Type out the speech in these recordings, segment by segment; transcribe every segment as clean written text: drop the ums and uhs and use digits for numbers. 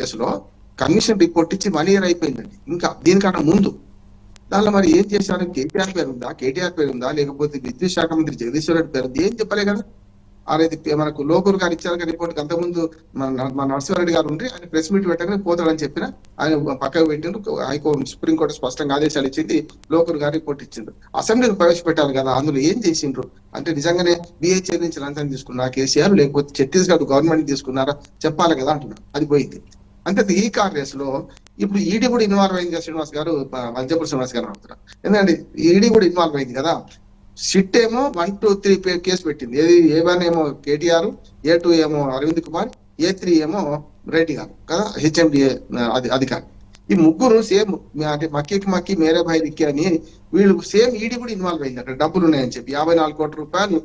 కేసులో commission report ఇచ్చి 1 year అయిపోయిందండి. ఇంకా దీనికన్నా ముందు దానిలో మరి ఏం చేశారు? కేటీఆర్ పేరు ఉందా లేకపోతే విద్యుత్ శాఖ మంత్రి జగదీశ్వర్ రెడ్డి పేరు ఏం చెప్పలే కదా. అనేది మనకు లోకూరు గారు ఇచ్చారు రిపోర్ట్. అంతకుముందు మన నరసింహారెడ్డి గారు ఉండి ఆయన ప్రెస్ మీట్ పెట్టగానే పోతాడని చెప్పిన ఆయన పక్కకు పెట్టిండ్రు. హైకోర్టు సుప్రీంకోర్టు స్పష్టంగా ఆదేశాలు ఇచ్చింది. లోకూరు గారు రిపోర్ట్ ఇచ్చిండ్రు. అసెంబ్లీకి ప్రవేశపెట్టాలి కదా, అందులో ఏం చేసిండ్రు అంటే నిజంగానే బిహెచ్ఏ నుంచి లంచం తీసుకున్నారా కేసీఆర్, లేకపోతే ఛత్తీస్గఢ్ గవర్నమెంట్ తీసుకున్నారా చెప్పాలి కదా అంటున్నారు. అది పోయింది. అంటే ఈ కాంగ్రెస్ లో ఇప్పుడు ఈడీ కూడా ఇన్వాల్వ్ అయింది కదా శ్రీనివాస్ గారు, మల్జపూర్ శ్రీనివాస్ గారు అంటున్నారు. ఎందుకంటే ఈడీ కూడా ఇన్వాల్వ్ అయింది కదా. సిట్ ఏమో 1, 2, 3 కేసు పెట్టింది. ఏది A1 ఏమో కేటీఆర్, A2 ఏమో అరవింద్ కుమార్, A3 ఏమో రెడ్డి గారు కదా, హెచ్ఎండిఏ అధికారి. ఈ ముగ్గురు సేమ్ అంటే మక్కి మేరే భాయ్ దిక్కి అని వీళ్ళు సేమ్ ఈడీ కూడా ఇన్వాల్వ్ అయింది. అక్కడ డబ్బులు ఉన్నాయని చెప్పి 54 కోట్ల రూపాయలు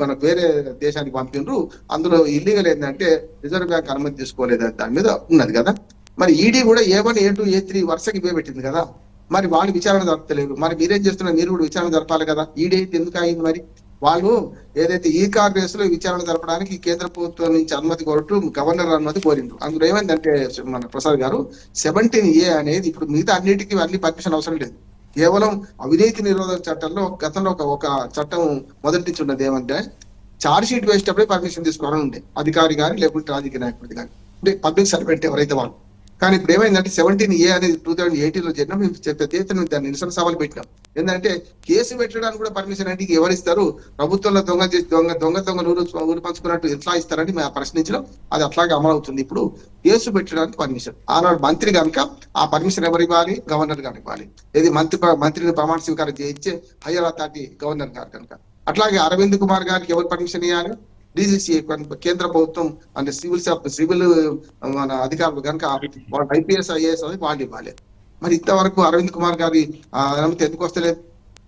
మనకు వేరే దేశానికి పంపిండ్రు. అందులో ఇల్లీగల్ ఏంటంటే రిజర్వ్ బ్యాంక్ అనుమతి తీసుకోలేదు దాని మీద ఉన్నది కదా. మరి ఈడీ కూడా A1, A2, A3 వరుసకి ఇవే పెట్టింది కదా. మరి వాళ్ళు విచారణ జరపలేదు. మరి మీరేం చేస్తున్నారు? మీరు కూడా విచారణ జరపాలి కదా. ఈడీ అయితే ఎందుకు అయింది? మరి వాళ్ళు ఏదైతే ఈ కాంగ్రెస్ లో విచారణ జరపడానికి కేంద్ర ప్రభుత్వం నుంచి అనుమతి కోరుతూ గవర్నర్ అనుమతి కోరిండ్రు. అందులో ఏమైందంటే మన ప్రసాద్ గారు 17A అనేది ఇప్పుడు మిగతా అన్నిటికీ అన్ని పర్మిషన్ అవసరం లేదు. కేవలం అవినీతి నిరోధక చట్టంలో గతంలో ఒక చట్టం మొదటి నుంచి ఉన్నది ఏమంటే చార్జ్ షీట్ వేసేటప్పుడే పర్మిషన్ తీసుకోవాలని ఉండే, అధికారి కానీ లేకుంటే రాజకీయ నాయకుడి కానీ అంటే పబ్లిక్ సర్వెంట్ ఎవరైతే వాళ్ళు. కానీ ఇప్పుడు ఏమైందంటే 17A అనేది 2018లో జరిగిన మేము చేతను దాన్ని నిరసన సభలు పెట్టినాం. ఏంటంటే కేసు పెట్టడానికి కూడా పర్మిషన్ అంటే ఎవరిస్తారు? ప్రభుత్వంలో దొంగ ఊరు పంచుకున్నట్టు ఎట్లా ఇస్తారని మేము ప్రశ్నించడం. అది అట్లాగే అమలు అవుతుంది. ఇప్పుడు కేసు పెట్టడానికి పర్మిషన్ ఆనాడు మంత్రి కనుక ఆ పర్మిషన్ ఎవరు ఇవ్వాలి? గవర్నర్ గారు ఇవ్వాలి. ఇది మంత్రిని ప్రమాణ స్వీకారం చేయించే హైయర్ అథారిటీ గవర్నర్ గారు కనుక. అట్లాగే అరవింద్ కుమార్ గారికి ఎవరు పర్మిషన్ ఇవ్వాలి? డీజీసీ కేంద్ర ప్రభుత్వం అంటే సివిల్ మన అధికారులు కనుక వాళ్ళు IPS IAS వాళ్ళు ఇవ్వాలి. మరి ఇంతవరకు అరవింద్ కుమార్ గారి అనుమతి ఎందుకు వస్తలేదు?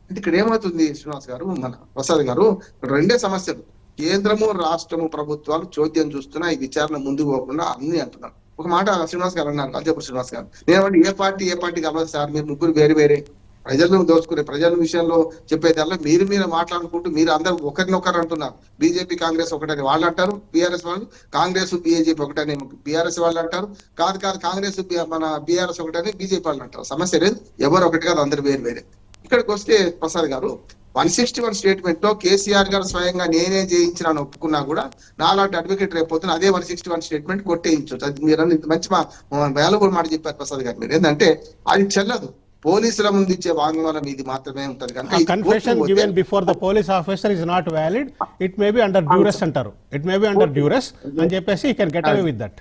అంటే ఇక్కడ ఏమవుతుంది శ్రీనివాస్ గారు, మన ప్రసాద్ గారు, రెండే సమస్యలు. కేంద్రము రాష్ట్రము ప్రభుత్వాలు చోద్యం చూస్తున్నా ఈ విచారణ ముందుకు పోకుండా అన్ని అంటున్నారు. ఒక మాట శ్రీనివాస్ గారు అన్నారు, అల్జపూర్ శ్రీనివాస్ గారు, నేనేమంటే ఏ పార్టీ కావాలి సార్, మీరు ముగ్గురు వేరే ప్రజలను దోచుకునే ప్రజల విషయంలో చెప్పేదాల్లో మీరు మాట్లాడుకుంటూ మీరు అందరూ ఒకరినొకరు అంటున్నారు. బీజేపీ కాంగ్రెస్ ఒకటని వాళ్ళు అంటారు, బీఆర్ఎస్ వాళ్ళు, కాంగ్రెస్ BJP ఒకటని బీఆర్ఎస్ వాళ్ళు అంటారు, కాదు కాంగ్రెస్ మన బీఆర్ఎస్ ఒకటని BJP వాళ్ళు అంటారు. సమస్య లేదు, ఎవరు ఒకటి కాదు, అందరు వేరే. ఇక్కడికి వస్తే ప్రసాద్ గారు 161 స్టేట్మెంట్ లో కేసీఆర్ గారు స్వయంగా నేనే చేయించిన ఒప్పుకున్నా కూడా నాలాంటి అడ్వకేట్ రేపోతున్నా అదే 161 స్టేట్మెంట్ కొట్టేయించవచ్చు. అది మీరు మంచి వాల్యుబుల్ మాట చెప్పారు ప్రసాద్ గారు. మీరు ఏంటంటే అది చెల్లదు, పోలీసుల ముందు ఇచ్చే వాంగ్మూలం ఇది మాత్రమే ఉంటది కనుక confession given before the police officer is not valid, it may be under duress అంటారు. It may be under duress అని చెప్పేసి you can get away with that.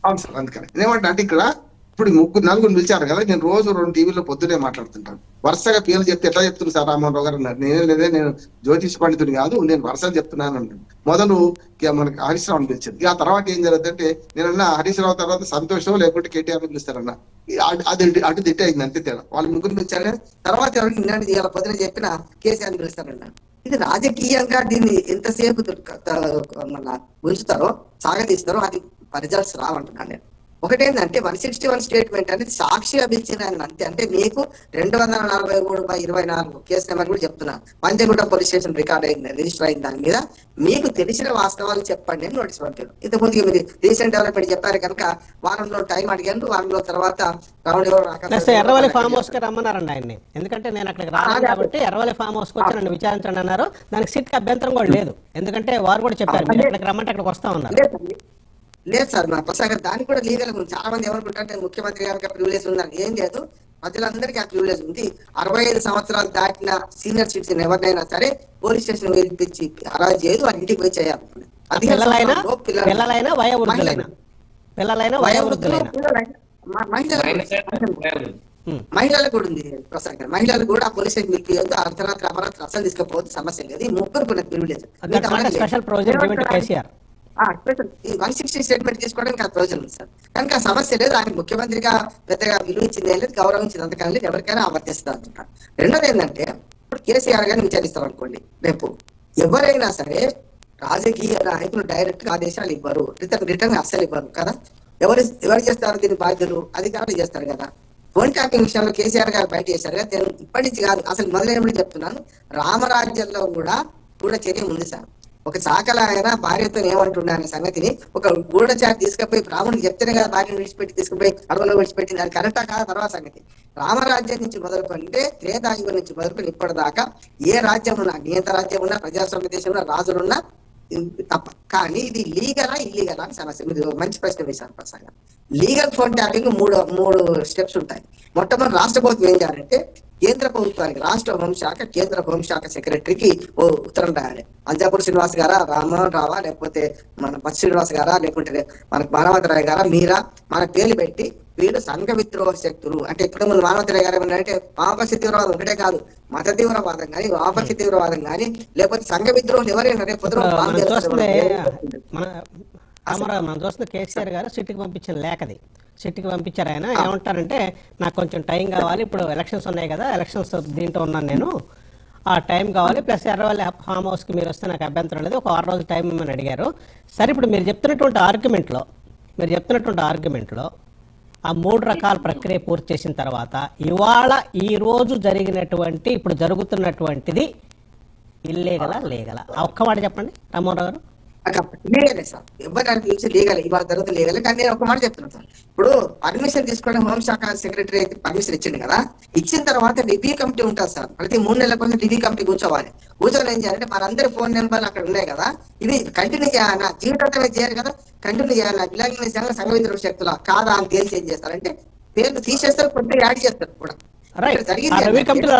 అవును సార్, అందుకని ఏమంటే అంటే ఇక్కడ ఇప్పుడు నలుగురు పిలిచారు కదా, నేను రోజు 2 టీవీలో పొద్దునే మాట్లాడుతుంటాను. వరుసగా పేర్లు చెప్తే ఎట్లా చెప్తున్నారు సార్ రామ్మోహన్ రావు గారు అన్నారు. నేను జ్యోతిష్ పండితుని కాదు, నేను వరుసగా చెప్తున్నాను అంటాను. మొదలు మనకి హరీష్ రావుని పిలిచింది. ఆ తర్వాత ఏం జరుగుతుందంటే నేనన్నా హరీష్ రావు తర్వాత సంతోషం లేకుంటే కేటీఆర్ పిలుస్తారన్న, అటు దిట్ట అయింది అంతే తేడా. వాళ్ళు ముగ్గురు పిలిచారు తర్వాత ఎవరికి నిన్నటి ఇవాళ పొద్దున చెప్పిన కేసీఆర్ పిలుస్తారన్న. ఇది రాజకీయంగా దీన్ని ఎంతసేపు మళ్ళా ఉంచుతారో సాగతీస్తారో అది రిజల్ట్స్ రావంటున్నాను నేను. ఒకటేంటంటే 161 స్టేట్మెంట్ అనేది సాక్షి అభిచ్చిన అంతే. అంటే మీకు 243/24 కేసు నెంబర్ కూడా చెప్తున్నా, పంచగుట్ట పోలీస్ స్టేషన్ రికార్డ్ అయింది, రిజిస్టర్ అయింది. దాని మీద మీకు తెలిసిన వాస్తవాలు చెప్పండి అని నోటీస్ పంపారు. ఇంతకుముందు మీరు రీసెంట్ డెవలప్మెంట్ చెప్పారు కనుక వారంలో టైం అడిగాను, వారంలో తర్వాత ఎర్రవల్లి ఫామ్ హౌస్ కి రమ్మన్నారండి ఆయన్ని. ఎందుకంటే నేను అక్కడికి రాను కాబట్టి ఎర్రవల్లి ఫామ్ హౌస్ కి వచ్చి నన్ను విచారించండి అన్నారు. దానికి సిట్ అభ్యంతరం కూడా లేదు, ఎందుకంటే వారు కూడా చెప్పారు మీరు అక్కడికి రమ్మంటే అక్కడికి వస్తా ఉన్నారు. లేదు సార్, మా ప్రసాద్ దానికి కూడా లీగల్ ఉంది. చాలా మంది ఏమనుకుంటారంటే ముఖ్యమంత్రి గారికి ప్రివిలేజ్ ఉందని. ఏం లేదు, ప్రజలందరికీ ఆ ప్రివిలేజ్ ఉంది. 65 సంవత్సరాలు దాటిన సీనియర్ సిటిజన్ ఎవరినైనా సరే పోలీస్ స్టేషన్ పిలిపించి అలా చేయదు, వాళ్ళ ఇంటికి పోయి చేయాలి. మహిళలకు కూడా ఉంది ప్రసాద్ గారు, మహిళలు కూడా పోలీస్ స్టేషన్ పిలిపించదు, అర్ధరాత్రి అపరాత్రి అసలు తీసుకుపోవద్దు, సమస్య లేదు. ఈ ముగ్గురు ప్రివిలేజ్. 160 స్టేట్మెంట్ తీసుకోవడానికి ఆ ప్రయోజనం ఉంది సార్. కనుక సమస్య లేదు, ఆయన ముఖ్యమంత్రిగా పెద్దగా విలువ ఇచ్చింది ఏం లేదు, గౌరవించింది అంతకన్నా లేదు, ఎవరికైనా ఆవర్తిస్తారు అంటున్నారు. రెండోది ఏంటంటే ఇప్పుడు కేసీఆర్ గారిని విచారిస్తారు అనుకోండి, రేపు ఎవరైనా సరే రాజకీయ నాయకులు డైరెక్ట్ గా ఆదేశాలు ఇవ్వరు, రిటర్న్ అస్సలు ఇవ్వరు కదా. ఎవరు చేస్తారు దీని బాధ్యులు? అధికారులు చేస్తారు కదా. ఫోన్ ట్యాపింగ్ విషయంలో కేసీఆర్ గారు బయట చేశారు కదా, ఇప్పటి నుంచి కాదు అసలు మొదలైనప్పుడు చెప్తున్నాను, రామరాజ్యంలో కూడా చర్య ఉంది సార్. ఒక చాకల ఆయన భార్యతో ఏమంటున్నా అనే సంగతిని ఒక గూఢచారి తీసుకుపోయి బ్రాహ్మణుడికి చెప్తేనే కదా భార్యను విడిచిపెట్టి తీసుకుపోయి అడవులో విడిచిపెట్టింది, అది కరెక్టా కాదు తర్వాత సంగతి. రామరాజ్యం నుంచి మొదలుకుంటే త్రేతాయుగం నుంచి మొదలుకొని ఇప్పటిదాకా ఏ రాజ్యం ఉన్నా, నియంత రాజ్యం ఉన్నా, ప్రజాస్వామ్య దేశంలో రాజులున్నా తప్ప. కానీ ఇది లీగలా ఇల్లీగలా అని సమస్య. మీరు మంచి ప్రశ్న వేశారు ప్రసాద్. లీగల్ ఫోన్ ట్యాపింగ్ మూడు స్టెప్స్ ఉంటాయి. మొట్టమొదటి రాష్ట్ర ప్రభుత్వం ఏం చేయాలంటే కేంద్ర ప్రభుత్వానికి, రాష్ట్ర హోంశాఖ కేంద్ర హోంశాఖ సెక్రటరీకి ఓ ఉత్తరం రాయాలి. అంజాపూర్ శ్రీనివాస్ గారా, రామ్మోహన్ రావా, లేకపోతే మన బస్ శ్రీనివాస్ గారా, లేకుంటే మనకు మానవతరాయ్ గారా, మీరా, మన పేర్లు పెట్టి వీళ్ళు సంఘ విద్రోహ శక్తులు అంటే ఇక్కడ ముందు మానవతరాయ్ గారు ఏమన్నారంటే వామపక్ష తీవ్రవాదం ఒకటే కాదు, మత తీవ్రవాదం కానీ వామపక్ష తీవ్రవాదం కానీ లేకపోతే సంఘ విద్రోహులు ఎవరైనా రేపు మనం చూస్తున్న కేసీఆర్ గారు సిట్కి పంపించిన లేఖది, సిట్కి పంపించారు. ఆయన ఏమంటారంటే నాకు కొంచెం టైం కావాలి, ఇప్పుడు ఎలక్షన్స్ ఉన్నాయి కదా, ఎలక్షన్స్ దీంట్లో ఉన్నాను నేను, ఆ టైం కావాలి, ప్లస్ ఎర్రవల్లి ఫామ్ హౌస్కి మీరు వస్తే నాకు అభ్యంతరం లేదు, ఒక 6 రోజులు టైం ఇమ్మని అడిగారు. సరే ఇప్పుడు మీరు చెప్తున్నటువంటి ఆర్గ్యుమెంట్లో ఆ 3 రకాల ప్రక్రియ పూర్తి చేసిన తర్వాత ఇవాళ ఈ రోజు జరిగినటువంటి ఇప్పుడు జరుగుతున్నటువంటిది ఇల్లీగలా లీగలా? ఒక్క మాట చెప్పండి రామ్మోహన్ రావు గారు. లీగలే సార్, ఎవరు పిలిచి లీగల్, ఇవాళ తర్వాత లీగల్. కానీ నేను ఒక మాట చెప్తున్నాను సార్, ఇప్పుడు పర్మిషన్ తీసుకోవడం హోంశాఖ సెక్రటరీ అయితే పర్మిషన్ ఇచ్చింది కదా, ఇచ్చిన తర్వాత రివ్యూ కమిటీ ఉంటుంది సార్, ప్రతి 3 నెలల కోసం రివ్యూ కమిటీ కూర్చోవాలి. కూర్చొని ఏం చేయాలంటే మనందరి ఫోన్ నెంబర్లు అక్కడ ఉన్నాయి కదా, ఇవి కంటిన్యూ చేయాలా, జీవితంలో చేయాలి కదా, కంటిన్యూ చేయాలా, బిలాంగింగ్ సంఘ విద్రోహ శక్తుల కాదా అని తేల్చి ఏం చేస్తారంటే పేర్లు తీసేస్తారు, కొద్దిగా యాడ్ చేస్తారు కూడా.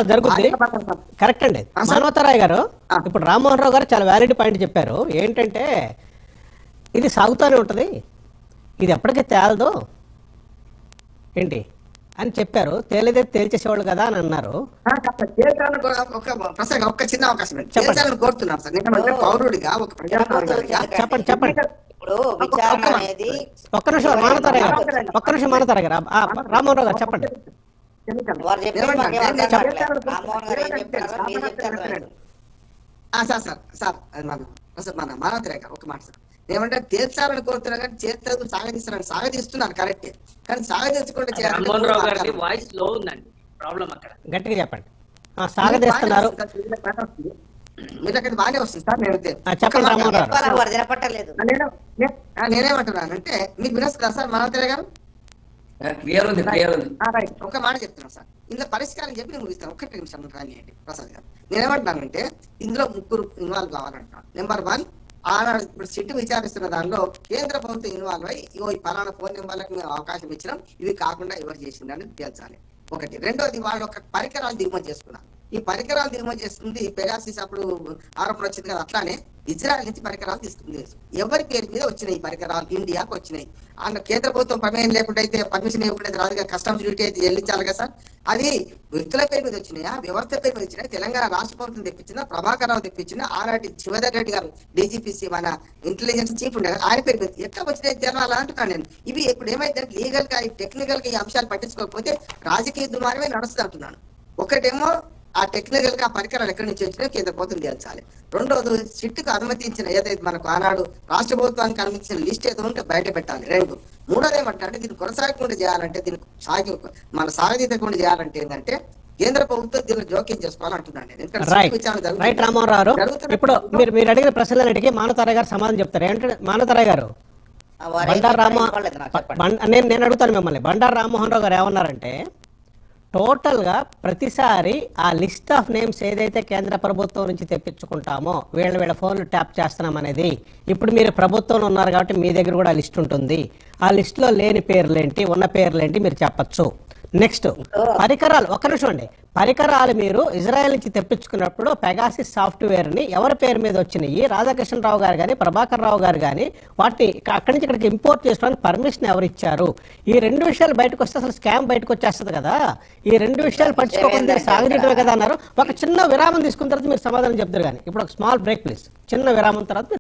జరుగుతుంది కరెక్ట్ అండి. మానవతరాయ్ గారు ఇప్పుడు రామ్మోహన్ రావు గారు చాలా వ్యాలిడ్ పాయింట్ చెప్పారు. ఏంటంటే ఇది సాగుతూనే ఉంటది, ఇది ఎప్పటికీ తేలదు ఏంటి అని చెప్పారు. తేలిదే తేల్చేసేవాళ్ళు కదా అని అన్నారు. ఒక్క చిన్న అవకాశం కోరుతున్నాను సార్, పౌరుడిగా ఒక ప్రజాప్రతినిధిగా చెప్పండి చెప్పండి. ఒక్క నిమిషం మానవతరాయ్ గారు రామ్మోహన్ రావు గారు చెప్పండి. మన మానవతరాయ్ గారు ఒక మాట సార్, ఏమంటే తీర్చాలని కోరుతున్నా కానీ చేస్తారు, సాగదీస్తున్నాను కరెక్టే, కానీ సాగదీర్చుకుంటే గట్టిగా చెప్పండి. సాగదీస్తున్నారు మీరు అక్కడ బాగానే వస్తుంది సార్. నేనేమంటున్నానంటే మీకు వినొస్తుందా సార్ మానవతరాయ్ గారు? ఒక మాట చెప్తున్నాను సార్, ఇందులో పరిష్కారం చెప్పి నేను ముగిస్తాను. 1 నిమిషం రానియండి ప్రసాద్ గారు. నేనేమంటున్నానంటే ఇందులో 3 ఇన్వాల్వ్ కావాలంటున్నాను. నెంబర్ 1, ఆనాడు ఇప్పుడు సిట్ విచారిస్తున్న దానిలో కేంద్ర ప్రభుత్వం ఇన్వాల్వ్ అయ్యి ఈ పలానా ఫోన్ నెంబర్లకు మేము అవకాశం ఇచ్చినాం, ఇవి కాకుండా ఎవరు చేసిందని తేల్చాలి. 1. రెండోది వాళ్ళు ఒక పరికరాలు దిగుమతి చేసుకున్నారు. ఈ పరికరాలు దిగుమతి చేస్తుంది పెగాసిస్ అప్పుడు ఆరోపణ వచ్చింది కదా, అట్లానే ఇజ్రాయెల్ నుంచి పరికరాలు తీసుకుంది. ఎవరి పేరు మీద వచ్చినాయి ఈ పరికరాలు? ఇండియాకు వచ్చినాయి. అన్న కేంద్ర ప్రభుత్వం ప్రమేయం లేకుండా అయితే పర్మిషన్ ఇవ్వకుండా రాదుగా, కస్టమ్స్ డ్యూటీ అయితే చెల్లించాలి కదా సార్. అది వ్యక్తుల పేరు మీద వచ్చినాయా, వ్యవస్థ పేరు మీద వచ్చినాయి? తెలంగాణ రాష్ట్ర ప్రభుత్వం తెప్పించిన, ప్రభాకర్ రావు తెప్పించిన, ఆనాటి శివధర్ రెడ్డి గారు డీజీపీసీ మన ఇంటెలిజెన్స్ చీఫ్ ఉండే ఆయన పేరు మీద ఎట్లా వచ్చినాయి జనాలు అంటున్నాను నేను. ఇవి ఇప్పుడు ఏమైతే లీగల్ గా టెక్నికల్ గా ఈ అంశాలు పట్టించుకోకపోతే రాజకీయ దుమారమే నడుస్తుంది అంటున్నాను. ఒకటేమో ఆ టెక్నికల్ గా పరికరాలు ఎక్కడి నుంచి వచ్చినా కేంద్ర ప్రభుత్వం తేల్చాలి. రెండోది సిట్కు అనుమతించిన ఏదైతే మనకు ఆనాడు రాష్ట్ర ప్రభుత్వానికి అనుమతించిన లిస్ట్ ఏదో ఉంటే బయట పెట్టాలి. 2. మూడోది ఏమంటే దీన్ని కొనసాగకుండా చేయాలంటే, దీన్ని మన సాగదీతకుండా చేయాలంటే ఏంటంటే కేంద్ర ప్రభుత్వం దీన్ని జోక్యం చేసుకోవాలంటున్నాను నేను. ఇప్పుడు మీరు అడిగిన ప్రశ్నలన్నిటికీ మానవతరాయ్ గారు సమాధానం చెప్తారు. ఏంటంటే మానవతరాయ్ గారు నేను అడుగుతాను మిమ్మల్ని, బండారు రామ్మోహన్ రావు గారు ఏమన్నారంటే టోటల్గా ప్రతిసారి ఆ లిస్ట్ ఆఫ్ నేమ్స్ ఏదైతే కేంద్ర ప్రభుత్వం నుంచి తెప్పించుకుంటామో వీళ్ళ ఫోన్లు ట్యాప్ చేస్తున్నాం అనేది, ఇప్పుడు మీరు ప్రభుత్వంలో ఉన్నారు కాబట్టి మీ దగ్గర కూడా లిస్ట్ ఉంటుంది. ఆ లిస్టులో లేని పేర్లేంటి, ఉన్న పేర్లేంటి మీరు చెప్పచ్చు. నెక్స్ట్ పరికరాలు, ఒక్క నిమిషం అండి. పరికరాలు మీరు ఇజ్రాయెల్ నుంచి తెప్పించుకున్నప్పుడు పెగాసిస్ సాఫ్ట్వేర్ని ఎవరి పేరు మీద వచ్చినాయి, రాధాకృష్ణరావు గారు కానీ ప్రభాకర్ రావు గారు కానీ వాటిని అక్కడి నుంచి ఇక్కడికి ఇంపోర్ట్ చేసుకోవడానికి పర్మిషన్ ఎవరు ఇచ్చారు? ఈ 2 విషయాలు బయటకు వస్తే అసలు స్కామ్ బయటకు వచ్చేస్తుంది కదా. ఈ 2 విషయాలు పట్టించుకోకుండా సాగనీయటమే కదా అన్నారు. ఒక చిన్న విరామం తీసుకున్న తర్వాత మీరు సమాధానం చెప్తారు. కానీ ఇప్పుడు ఒక స్మాల్ బ్రేక్ ప్లీజ్. చిన్న విరామం తర్వాత